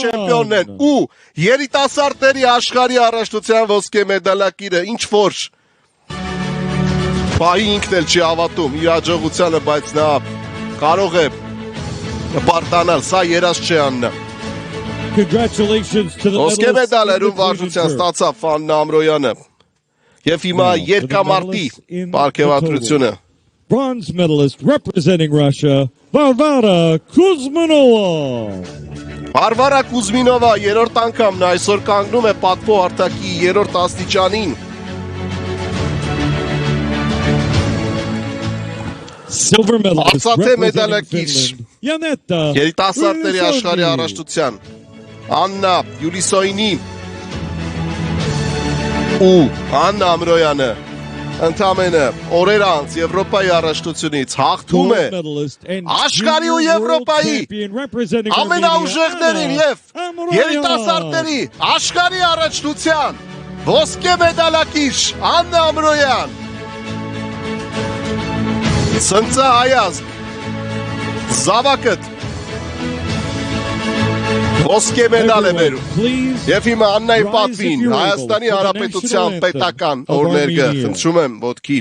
չեմպիոնն են ու երիտասարդների աշխարհի առաջնության ոսկե մեդալակիրը ինչ որ Պահի ինքն էլ չի հավատում իր աջողությանը, բայց նա կարող է պարտանալ, սա երազ չէ աննա։ Ոսկե մեդալերում վարժության ստացավ Ֆաննա Ամրոյանը և հիմա երկամարտի պարգևատրությունը։ Bronze medalist representing Russia, Varvara Kuzminova. Varvara Kuzminova երրորդ անգամն այսօր կանգնում է պատվո հարթակի երրորդ աստիճանին։ Silver medalist մեդալակիր երիտասարդների աշխարհի առաջնության Աննա Յուլիսոյինի ու Աննա Ամրոյանը ընդամենը օրեր անց Եվրոպայի առաջնությունից հաղթում է աշխարհի ու Եվրոպայի ամենաուժեղներին և երիտասարդների աշխարհի առաջնության ոսկե մեդալակիր Աննա Ամրոյան Սնծա հայազգ զավակըտ ոսկե մեդալ է բերում և հիմա Աննայի պատվին Հայաստանի Հանրապետության պետական օրներգը խնդրում եմ ոտքի